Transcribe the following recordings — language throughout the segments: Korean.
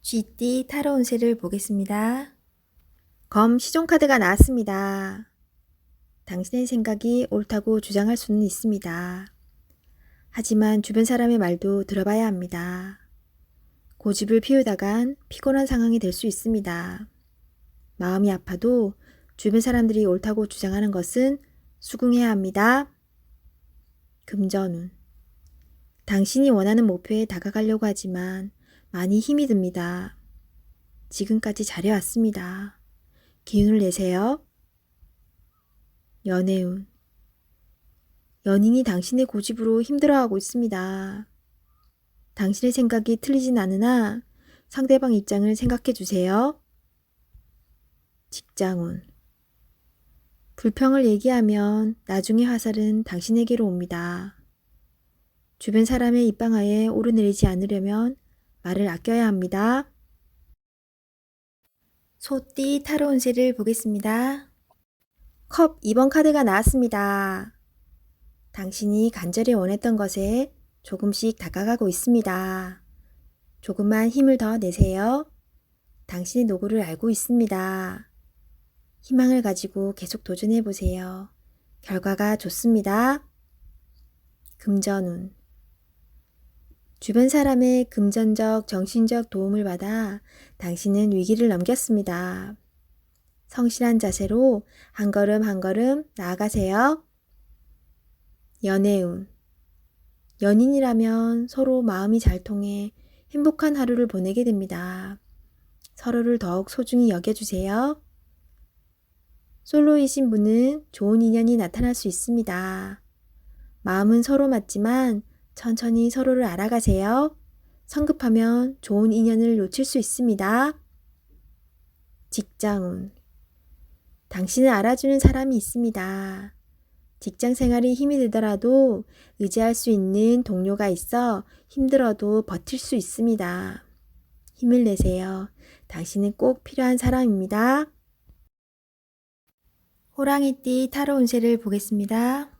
쥐띠 타로 운세를 보겠습니다. 검 시종카드가 나왔습니다. 당신의 생각이 옳다고 주장할 수는 있습니다. 하지만 주변 사람의 말도 들어봐야 합니다. 고집을 피우다간 피곤한 상황이 될 수 있습니다. 마음이 아파도 주변 사람들이 옳다고 주장하는 것은 수긍해야 합니다. 금전운. 당신이 원하는 목표에 다가가려고 하지만 많이 힘이 듭니다. 지금까지 잘해왔습니다. 기운을 내세요. 연애운. 연인이 당신의 고집으로 힘들어하고 있습니다. 당신의 생각이 틀리진 않으나 상대방 입장을 생각해 주세요. 직장운. 불평을 얘기하면 나중에 화살은 당신에게로 옵니다. 주변 사람의 입방아에 오르내리지 않으려면 말을 아껴야 합니다. 소띠 타로 운세를 보겠습니다. 컵 2번 카드가 나왔습니다. 당신이 간절히 원했던 것에 조금씩 다가가고 있습니다. 조금만 힘을 더 내세요. 당신의 노고를 알고 있습니다. 희망을 가지고 계속 도전해 보세요. 결과가 좋습니다. 금전운. 주변 사람의 금전적, 정신적 도움을 받아 당신은 위기를 넘겼습니다. 성실한 자세로 한 걸음 한 걸음 나아가세요. 연애운. 연인이라면 서로 마음이 잘 통해 행복한 하루를 보내게 됩니다. 서로를 더욱 소중히 여겨주세요. 솔로이신 분은 좋은 인연이 나타날 수 있습니다. 마음은 서로 맞지만 천천히 서로를 알아가세요. 성급하면 좋은 인연을 놓칠 수 있습니다. 직장운. 당신을 알아주는 사람이 있습니다. 직장 생활이 힘이 들더라도 의지할 수 있는 동료가 있어 힘들어도 버틸 수 있습니다. 힘을 내세요. 당신은 꼭 필요한 사람입니다. 호랑이띠 타로 운세를 보겠습니다.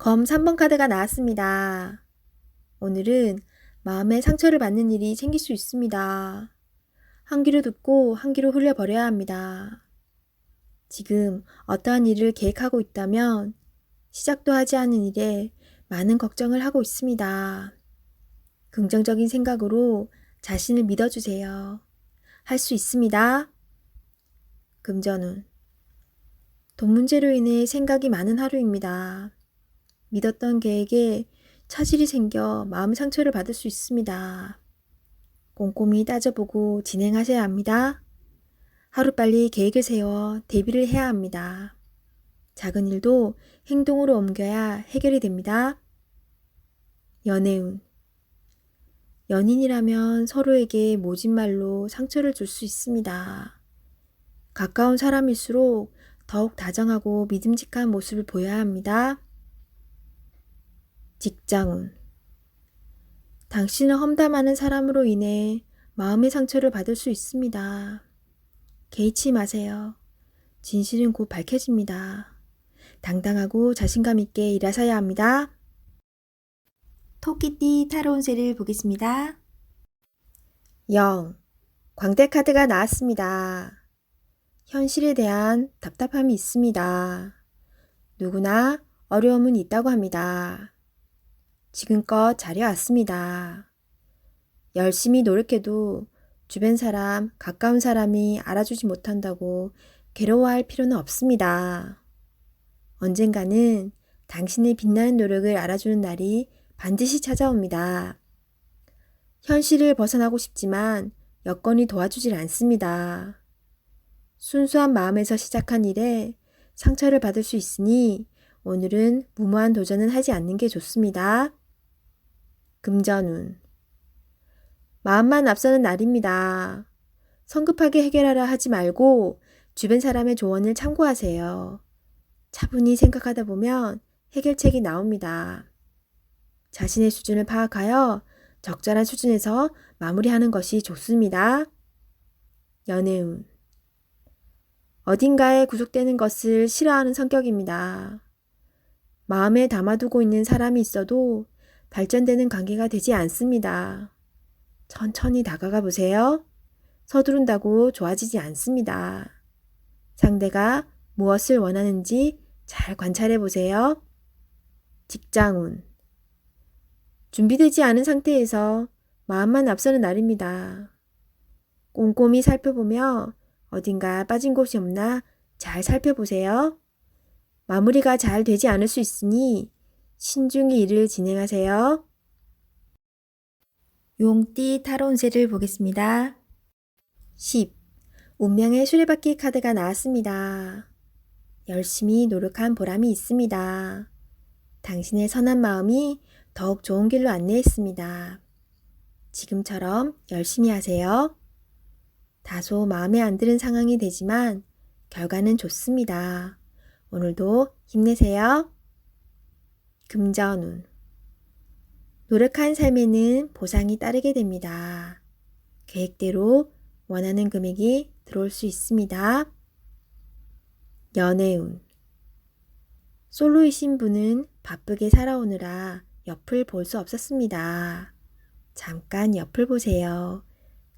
검 3번 카드가 나왔습니다. 오늘은 마음에 상처를 받는 일이 생길 수 있습니다. 한 귀로 듣고 한 귀로 흘려버려야 합니다. 지금 어떠한 일을 계획하고 있다면 시작도 하지 않은 일에 많은 걱정을 하고 있습니다. 긍정적인 생각으로 자신을 믿어주세요. 할 수 있습니다. 금전운. 돈 문제로 인해 생각이 많은 하루입니다. 믿었던 계획에 차질이 생겨 마음 상처를 받을 수 있습니다. 꼼꼼히 따져보고 진행하셔야 합니다. 하루빨리 계획을 세워 대비를 해야 합니다. 작은 일도 행동으로 옮겨야 해결이 됩니다. 연애운. 연인이라면 서로에게 모진 말로 상처를 줄 수 있습니다. 가까운 사람일수록 더욱 다정하고 믿음직한 모습을 보여야 합니다. 직장운. 당신을 험담하는 사람으로 인해 마음의 상처를 받을 수 있습니다. 개의치 마세요. 진실은 곧 밝혀집니다. 당당하고 자신감 있게 일하셔야 합니다. 토끼띠 타로 운세를 보겠습니다. 0. 광대 카드가 나왔습니다. 현실에 대한 답답함이 있습니다. 누구나 어려움은 있다고 합니다. 지금껏 잘해왔습니다. 열심히 노력해도 주변 사람, 가까운 사람이 알아주지 못한다고 괴로워할 필요는 없습니다. 언젠가는 당신의 빛나는 노력을 알아주는 날이 반드시 찾아옵니다. 현실을 벗어나고 싶지만 여건이 도와주질 않습니다. 순수한 마음에서 시작한 일에 상처를 받을 수 있으니 오늘은 무모한 도전은 하지 않는 게 좋습니다. 금전운. 마음만 앞서는 날입니다. 성급하게 해결하려 하지 말고 주변 사람의 조언을 참고하세요. 차분히 생각하다 보면 해결책이 나옵니다. 자신의 수준을 파악하여 적절한 수준에서 마무리하는 것이 좋습니다. 연애운. 어딘가에 구속되는 것을 싫어하는 성격입니다. 마음에 담아두고 있는 사람이 있어도 발전되는 관계가 되지 않습니다. 천천히 다가가 보세요. 서두른다고 좋아지지 않습니다. 상대가 무엇을 원하는지 잘 관찰해 보세요. 직장운. 준비되지 않은 상태에서 마음만 앞서는 날입니다. 꼼꼼히 살펴보며 어딘가 빠진 곳이 없나 잘 살펴보세요. 마무리가 잘 되지 않을 수 있으니 신중히 일을 진행하세요. 용띠 타로 운세를 보겠습니다. 10. 운명의 수레바퀴 카드가 나왔습니다. 열심히 노력한 보람이 있습니다. 당신의 선한 마음이 더욱 좋은 길로 안내했습니다. 지금처럼 열심히 하세요. 다소 마음에 안 드는 상황이 되지만 결과는 좋습니다. 오늘도 힘내세요. 금전운. 노력한 삶에는 보상이 따르게 됩니다. 계획대로 원하는 금액이 들어올 수 있습니다. 연애운. 솔로이신 분은 바쁘게 살아오느라 옆을 볼 수 없었습니다. 잠깐 옆을 보세요.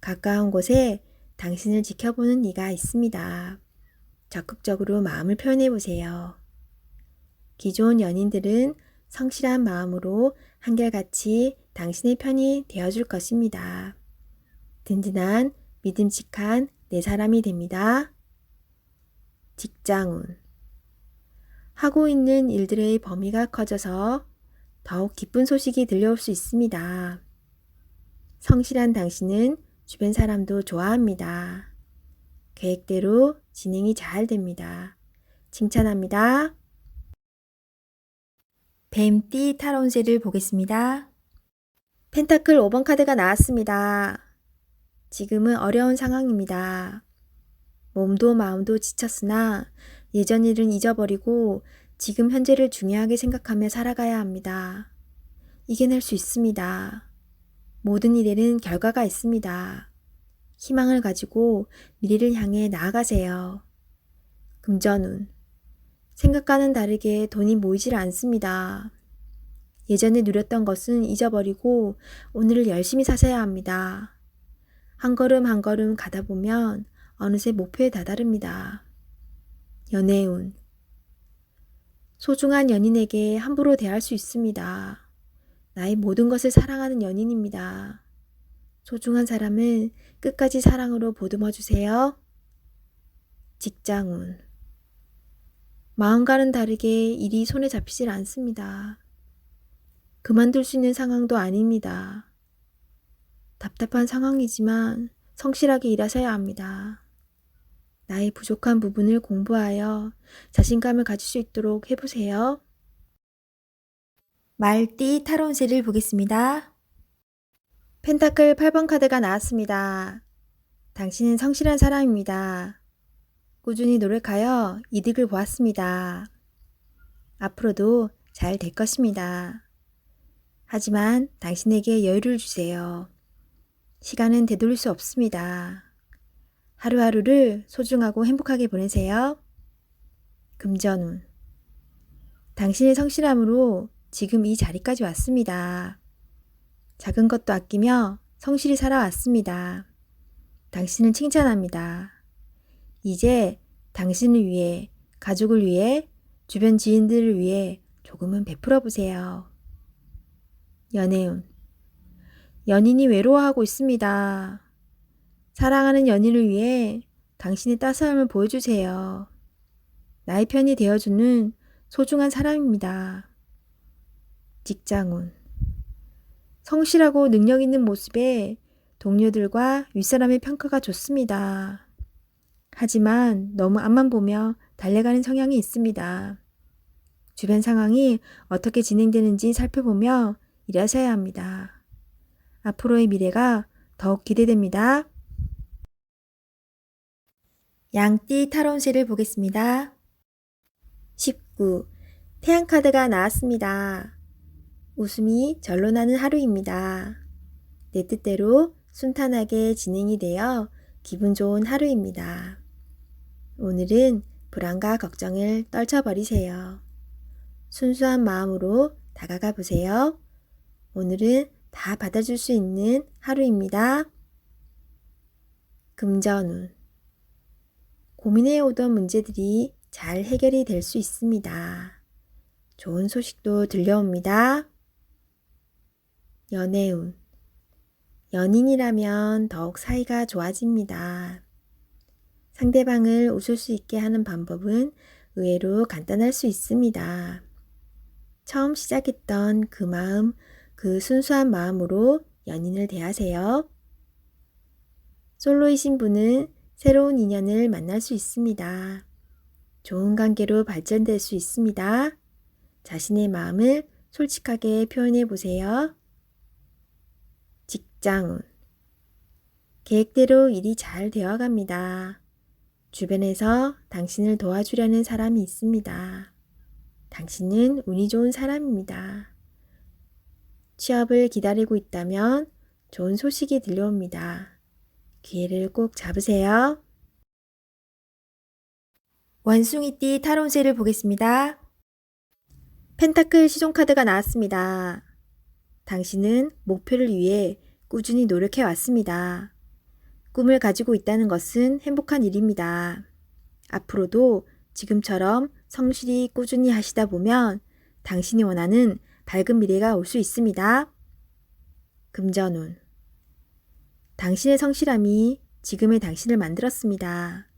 가까운 곳에 당신을 지켜보는 이가 있습니다. 적극적으로 마음을 표현해 보세요. 기존 연인들은 성실한 마음으로 한결같이 당신의 편이 되어줄 것입니다. 든든한 믿음직한 내 사람이 됩니다. 직장운. 하고 있는 일들의 범위가 커져서 더욱 기쁜 소식이 들려올 수 있습니다. 성실한 당신은 주변 사람도 좋아합니다. 계획대로 진행이 잘 됩니다. 칭찬합니다. 뱀띠 타로 운세를 보겠습니다. 펜타클 5번 카드가 나왔습니다. 지금은 어려운 상황입니다. 몸도 마음도 지쳤으나 예전 일은 잊어버리고 지금 현재를 중요하게 생각하며 살아가야 합니다. 이겨낼 수 있습니다. 모든 일에는 결과가 있습니다. 희망을 가지고 미래를 향해 나아가세요. 금전운. 생각과는 다르게 돈이 모이질 않습니다. 예전에 누렸던 것은 잊어버리고 오늘을 열심히 사셔야 합니다. 한 걸음 한 걸음 가다 보면 어느새 목표에 다다릅니다. 연애운. 소중한 연인에게 함부로 대할 수 있습니다. 나의 모든 것을 사랑하는 연인입니다. 소중한 사람은 끝까지 사랑으로 보듬어 주세요. 직장운. 마음과는 다르게 일이 손에 잡히질 않습니다. 그만둘 수 있는 상황도 아닙니다. 답답한 상황이지만 성실하게 일하셔야 합니다. 나의 부족한 부분을 공부하여 자신감을 가질 수 있도록 해보세요. 말띠 타로 운세를 보겠습니다. 펜타클 8번 카드가 나왔습니다. 당신은 성실한 사람입니다. 꾸준히 노력하여 이득을 보았습니다. 앞으로도 잘 될 것입니다. 하지만 당신에게 여유를 주세요. 시간은 되돌릴 수 없습니다. 하루하루를 소중하고 행복하게 보내세요. 금전운. 당신의 성실함으로 지금 이 자리까지 왔습니다. 작은 것도 아끼며 성실히 살아왔습니다. 당신을 칭찬합니다. 이제 당신을 위해, 가족을 위해, 주변 지인들을 위해 조금은 베풀어 보세요. 연애운. 연인이 외로워하고 있습니다. 사랑하는 연인을 위해 당신의 따스함을 보여주세요. 나의 편이 되어주는 소중한 사람입니다. 직장운. 성실하고 능력 있는 모습에 동료들과 윗사람의 평가가 좋습니다. 하지만 너무 앞만 보며 달려가는 성향이 있습니다. 주변 상황이 어떻게 진행되는지 살펴보며 일하셔야 합니다. 앞으로의 미래가 더욱 기대됩니다. 양띠 타로 운세를 보겠습니다. 19. 태양카드가 나왔습니다. 웃음이 절로 나는 하루입니다. 내 뜻대로 순탄하게 진행이 되어 기분 좋은 하루입니다. 오늘은 불안과 걱정을 떨쳐버리세요. 순수한 마음으로 다가가 보세요. 오늘은 다 받아줄 수 있는 하루입니다. 금전운. 고민해오던 문제들이 잘 해결이 될 수 있습니다. 좋은 소식도 들려옵니다. 연애운. 연인이라면 더욱 사이가 좋아집니다. 상대방을 웃을 수 있게 하는 방법은 의외로 간단할 수 있습니다. 처음 시작했던 그 마음, 그 순수한 마음으로 연인을 대하세요. 솔로이신 분은 새로운 인연을 만날 수 있습니다. 좋은 관계로 발전될 수 있습니다. 자신의 마음을 솔직하게 표현해 보세요. 직장운. 계획대로 일이 잘 되어갑니다. 주변에서 당신을 도와주려는 사람이 있습니다. 당신은 운이 좋은 사람입니다. 취업을 기다리고 있다면 좋은 소식이 들려옵니다. 기회를 꼭 잡으세요. 원숭이띠 타로운세를 보겠습니다. 펜타클 시종카드가 나왔습니다. 당신은 목표를 위해 꾸준히 노력해 왔습니다. 꿈을 가지고 있다는 것은 행복한 일입니다. 앞으로도 지금처럼 성실히 꾸준히 하시다 보면 당신이 원하는 밝은 미래가 올 수 있습니다. 금전운. 당신의 성실함이 지금의 당신을 만들었습니다.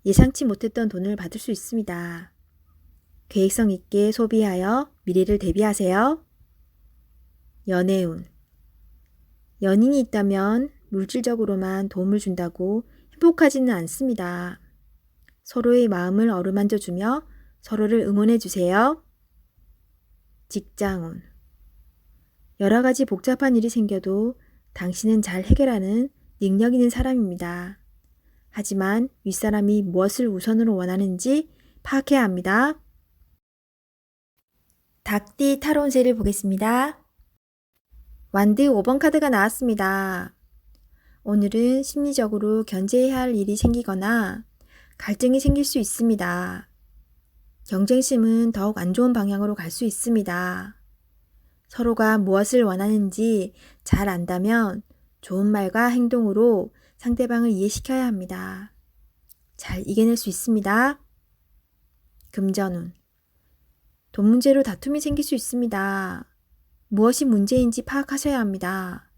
예상치 못했던 돈을 받을 수 있습니다. 계획성 있게 소비하여 미래를 대비하세요. 연애운. 연인이 있다면 물질적으로만 도움을 준다고 행복하지는 않습니다. 서로의 마음을 어루만져 주며 서로를 응원해 주세요. 직장운. 여러 가지 복잡한 일이 생겨도 당신은 잘 해결하는 능력 있는 사람입니다. 하지만 윗사람이 무엇을 우선으로 원하는지 파악해야 합니다. 닭띠 타로운세를 보겠습니다. 완드 5번 카드가 나왔습니다. 오늘은 심리적으로 견제해야 할 일이 생기거나 갈등이 생길 수 있습니다. 경쟁심은 더욱 안 좋은 방향으로 갈 수 있습니다. 서로가 무엇을 원하는지 잘 안다면 좋은 말과 행동으로 상대방을 이해시켜야 합니다. 잘 이겨낼 수 있습니다. 금전운. 돈 문제로 다툼이 생길 수 있습니다. 무엇이 문제인지 파악하셔야 합니다.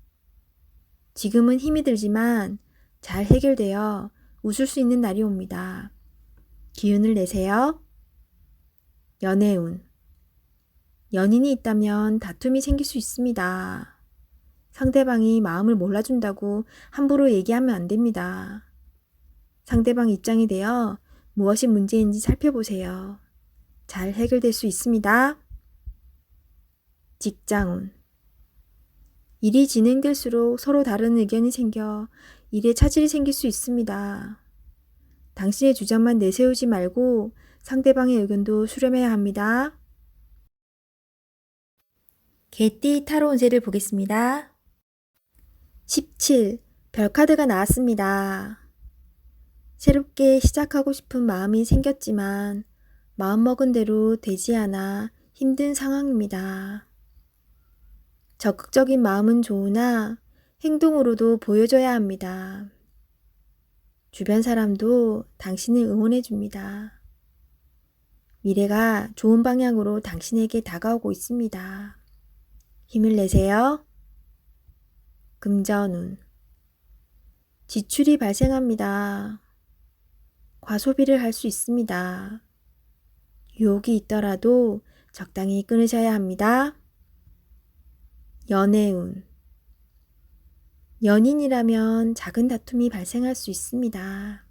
지금은 힘이 들지만 잘 해결되어 웃을 수 있는 날이 옵니다. 기운을 내세요. 연애운. 연인이 있다면 다툼이 생길 수 있습니다. 상대방이 마음을 몰라준다고 함부로 얘기하면 안 됩니다. 상대방 입장이 되어 무엇이 문제인지 살펴보세요. 잘 해결될 수 있습니다. 직장운. 일이 진행될수록 서로 다른 의견이 생겨 일에 차질이 생길 수 있습니다. 당신의 주장만 내세우지 말고 상대방의 의견도 수렴해야 합니다. 개띠 타로운세를 보겠습니다. 17. 별카드가 나왔습니다. 새롭게 시작하고 싶은 마음이 생겼지만 마음먹은 대로 되지 않아 힘든 상황입니다. 적극적인 마음은 좋으나 행동으로도 보여줘야 합니다. 주변 사람도 당신을 응원해 줍니다. 미래가 좋은 방향으로 당신에게 다가오고 있습니다. 힘을 내세요. 금전운. 지출이 발생합니다. 과소비를 할 수 있습니다. 유혹이 있더라도 적당히 끊으셔야 합니다. 연애운. 연인이라면 작은 다툼이 발생할 수 있습니다.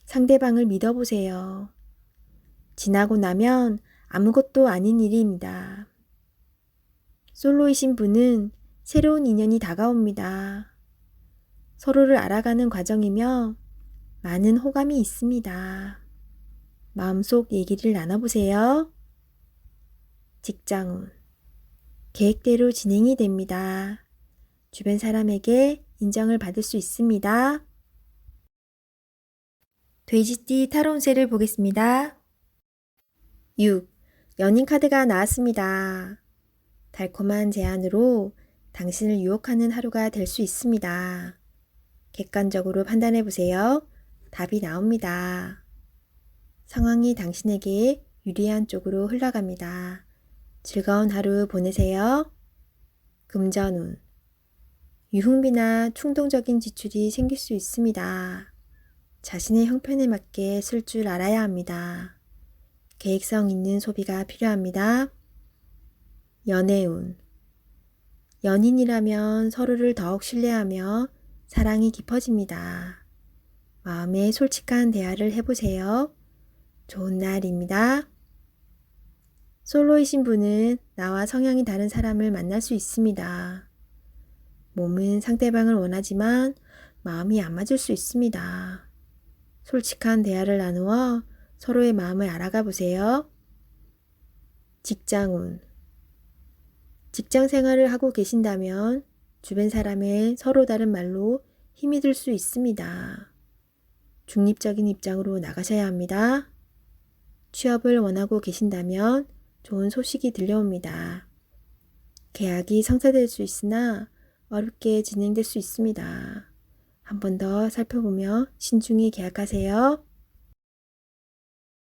상대방을 믿어보세요. 지나고 나면 아무것도 아닌 일입니다. 솔로이신 분은 새로운 인연이 다가옵니다. 서로를 알아가는 과정이며 많은 호감이 있습니다. 마음속 얘기를 나눠보세요. 직장운. 계획대로 진행이 됩니다. 주변 사람에게 인정을 받을 수 있습니다. 돼지띠 타로운세를 보겠습니다. 6. 연인 카드가 나왔습니다. 달콤한 제안으로 당신을 유혹하는 하루가 될 수 있습니다. 객관적으로 판단해 보세요. 답이 나옵니다. 상황이 당신에게 유리한 쪽으로 흘러갑니다. 즐거운 하루 보내세요. 금전운. 유흥비나 충동적인 지출이 생길 수 있습니다. 자신의 형편에 맞게 쓸 줄 알아야 합니다. 계획성 있는 소비가 필요합니다. 연애운. 연인이라면 서로를 더욱 신뢰하며 사랑이 깊어집니다. 마음에 솔직한 대화를 해보세요. 좋은 날입니다. 솔로이신 분은 나와 성향이 다른 사람을 만날 수 있습니다. 몸은 상대방을 원하지만 마음이 안 맞을 수 있습니다. 솔직한 대화를 나누어 서로의 마음을 알아가 보세요. 직장운. 직장 생활을 하고 계신다면 주변 사람의 서로 다른 말로 힘이 들 수 있습니다. 중립적인 입장으로 나가셔야 합니다. 취업을 원하고 계신다면 좋은 소식이 들려옵니다. 계약이 성사될 수 있으나 어렵게 진행될 수 있습니다. 한 번 더 살펴보며 신중히 계약하세요.